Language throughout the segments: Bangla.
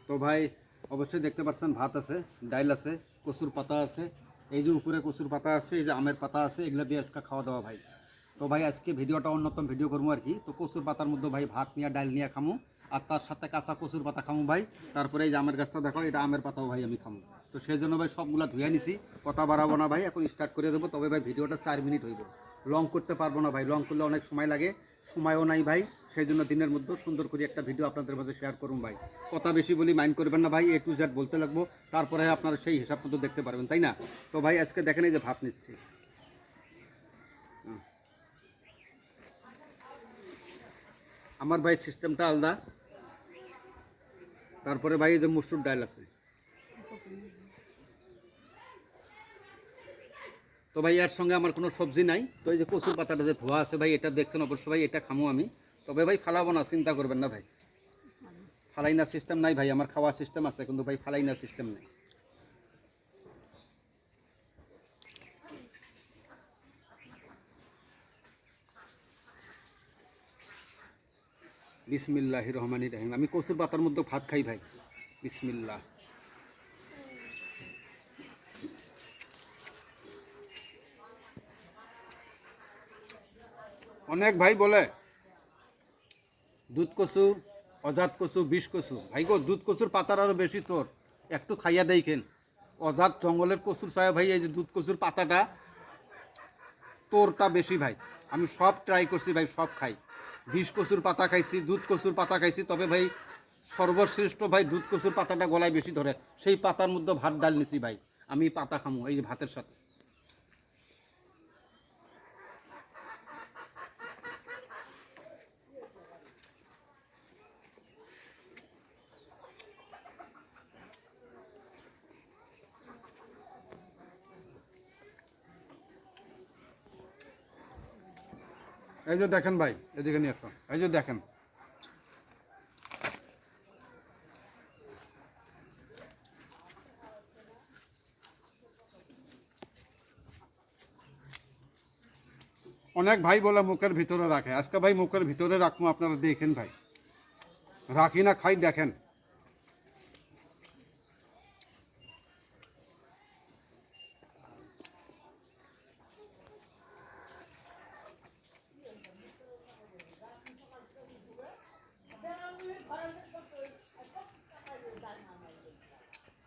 তো ভাই অবশ্যই দেখতে পাচ্ছেন ভাত আছে, ডাইল আছে, কচুর পাতা আছে, এই যে উপরে কচুর পাতা আছে, এই যে আমের পাতা আছে, এগুলো দিয়ে আজকে খাওয়া দাওয়া ভাই। তো ভাই আজকে ভিডিওটা অন্যতম ভিডিও করবো আর কি। তো কচুর পাতার মধ্যে ভাই ভাত নিয়ে ডাইল নিয়ে খামু, আর তার সাথে কাঁচা কচুর পাতা খামু ভাই। তারপরে এই যে আমের গাছটা দেখো, এটা আমের পাতাও ভাই আমি খামু। তো সেই জন্য ভাই সবগুলা ধুয়ে নিছি, কথা বাড়াবো না ভাই, এখন স্টার্ট করে দেবো। তবে ভাই ভিডিওটা 4 মিনিট হইব, লং করতে পারবো না ভাই, লং করলে অনেক সময় লাগে, সময়ও নাই ভাই। সেই জন্য দিনের মধ্যে সুন্দর করে একটা ভিডিও আপনাদের মাঝে শেয়ার করুন ভাই। কথা বেশি বলি মাইন্ড করবেন না ভাই, A to Z বলতে লাগবো, তারপরে আপনারা সেই হিসাব মতো দেখতে পারবেন, তাই না? তো ভাই আজকে দেখেন এই যে ভাত নিচ্ছি, আমার ভাই সিস্টেমটা আলাদা। তারপরে ভাই এই যে মসুর ডাল আছে। তো ভাই এর সঙ্গে আমার কোনো সবজি নাই। তো এই যে কচুর পাতাটা যে ধোয়া আছে ভাই, এটা দেখছেন অবশ্যই ভাই, এটা খামো আমি। তবে ভাই ফালাবো না, চিন্তা করবেন না ভাই, ফালাই না সিস্টেম নাই ভাই, আমার খাওয়া সিস্টেম আছে, কিন্তু ভাই ফালাই না সিস্টেম নেই। বিসমিল্লাহির রহমানির রহিম। আমি কচুর পাতার মধ্যে ভাত খাই ভাই, বিসমিল্লাহ। অনেক ভাই বলে দুধ কচু, অজাত কচু, বিষ কচু। ভাই গো, দুধ কচুর পাতার আরও বেশি তোর, একটু খাইয়া দেখেন। অজাত জঙ্গলের কচুর ছায়া ভাই, এই যে দুধ কচুর পাতাটা তোরটা বেশি ভাই। আমি সব ট্রাই করছি ভাই, সব খাই। বিষ কচুর পাতা খাইছি, দুধ কচুর পাতা খাইছি, তবে ভাই সর্বশ্রেষ্ঠ ভাই দুধ কচুর পাতাটা গলায় বেশি ধরে। সেই পাতার মধ্যে ভাত ডাল নিছি ভাই, আমি পাতা খামু এই যে ভাতের সাথে। এই যে দেখেন ভাই, এদিকে নিয়ে আসুন, এই যে দেখেন অনেক ভাই বলে মুখের ভিতরে রাখে, আজকে ভাই মুখের ভিতরে রাখবো, আপনারা দেখেন ভাই, রাখি না খাই দেখেন।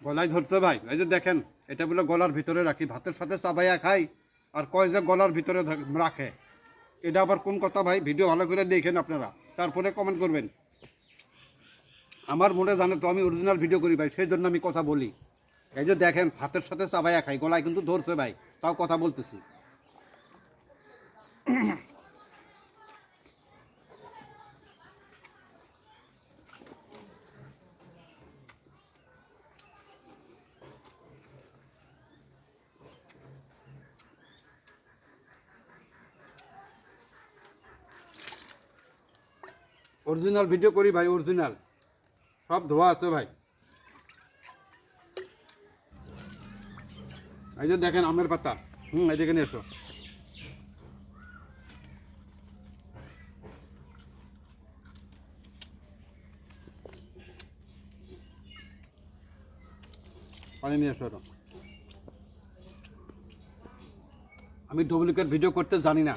গলায় ধরছে ভাই, এই যে দেখেন, এটা বলে গলার ভিতরে রাখি, ভাতের সাথে চাবাইয়া খাই, আর কয় যে গলার ভিতরে রাখে। এটা আবার কোন কথা ভাই? ভিডিও ভালো করে দেখেন আপনারা, তারপরে কমেন্ট করবেন। আমার মনে জানে তো আমি অরিজিনাল ভিডিও করি ভাই, সেই জন্য আমি কথা বলি। এই যে দেখেন, ভাতের সাথে চাবাইয়া খাই, গলায় কিন্তু ধরছে ভাই, তাও কথা বলতেছি। অরিজিনাল ভিডিও করি ভাই, অরিজিনাল, সব ধোয়া আছে ভাই। এই যে দেখেন আমের পাতা, এদিকে নিয়ে এসো। পানি নিয়ে এসো। আমি ডুপ্লিকেট ভিডিও করতে জানি না।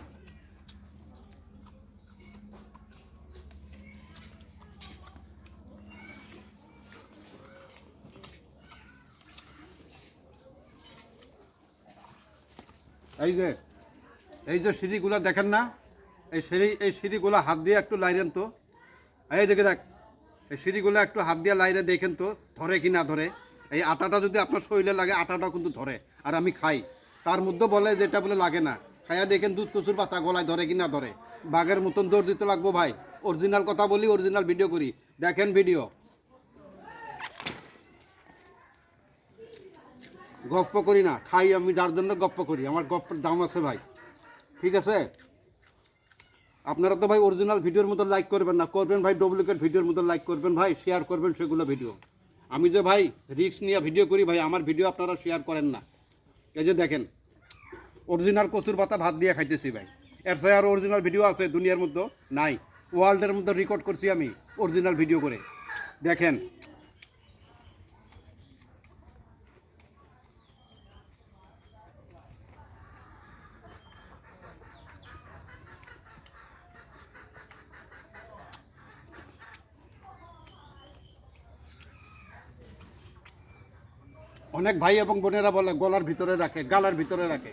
এই যে সিঁড়িগুলো দেখেন না, এই সিঁড়িগুলো হাত দিয়ে একটু লাইরেন তো, এই দেখে দেখ, এই সিঁড়িগুলো একটু হাত দিয়ে লাইরে দেখেন তো ধরে কি না ধরে। এই আটাটা যদি আপনার শরীরে লাগে, আটাটাও কিন্তু ধরে। আর আমি খাই, তার মধ্যে বলে যেটা বলে লাগে না, খাইয়া দেখেন দুধ কচুর পাতা গলায় ধরে কি না ধরে। বাঘের মতন দৌড় দিতে লাগবো ভাই, অরিজিনাল কথা বলি, অরিজিনাল ভিডিও করি, দেখেন ভিডিও। গপ্প করি না, খাই আমি, যার জন্য গপ্প করি, আমার গপ্পের দাম আছে ভাই, ঠিক আছে? আপনারা তো ভাই অরিজিনাল ভিডিওর মতো লাইক করবেন না, করবেন ভাই ডুপ্লিকেট ভিডিওর মতো লাইক করবেন ভাই, শেয়ার করবেন সেগুলো ভিডিও। আমি যে ভাই রিস্ক নিয়ে ভিডিও করি ভাই, আমার ভিডিও আপনারা শেয়ার করেন না। এই যে দেখেন, অরিজিনাল কচুর পাতা ভাত দিয়ে খাইতেছি ভাই, এর সাথে আর অরিজিনাল ভিডিও আছে দুনিয়ার মধ্যে নাই, ওয়ার্ল্ডের মধ্যে রেকর্ড করছি আমি অরিজিনাল ভিডিও করে, দেখেন। অনেক ভাই এবং বোনেরা বলে গলার ভিতরে রাখে, গালার ভিতরে রাখে।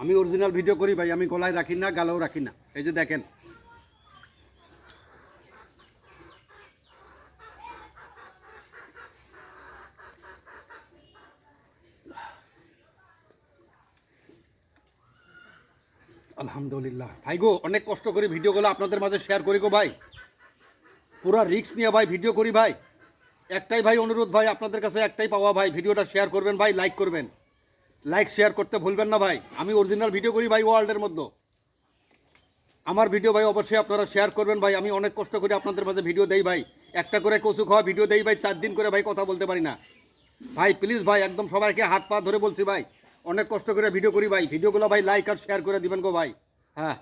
আমি অরিজিনাল ভিডিও করি ভাই, আমি গলায় রাখি না, গালাও রাখি না। এই যে দেখেন, আলহামদুলিল্লাহ ভাই গো, অনেক কষ্ট করে ভিডিওগুলো আপনাদের মাঝে শেয়ার করি গো ভাই, পুরো রিস্ক নিয়ে ভাই ভিডিও করি ভাই। একটাই ভাই অনুরোধ ভাই, আপনাদের কাছে একটাই পাওয়া ভাই, ভিডিওটা শেয়ার করবেন ভাই, লাইক করবেন, লাইক শেয়ার করতে ভুলবেন না ভাই। আমি অরিজিনাল ভিডিও করি ভাই ওয়ার্ল্ডের মধ্যে, আমার ভিডিও ভাই অবশ্যই আপনারা শেয়ার করবেন ভাই। আমি অনেক কষ্ট করে আপনাদের মাঝে ভিডিও দেই ভাই, একটা করে কচু খাওয়া ভিডিও দেই ভাই, 4 দিন করে ভাই কথা বলতে পারি না ভাই। প্লিজ ভাই, একদম সবাইকে হাত পা ধরে বলছি ভাই, অনেক কষ্ট করে ভিডিও করি ভাই, ভিডিওগুলো ভাই লাইক আর শেয়ার করে দিবেন গো ভাই। হ্যাঁ।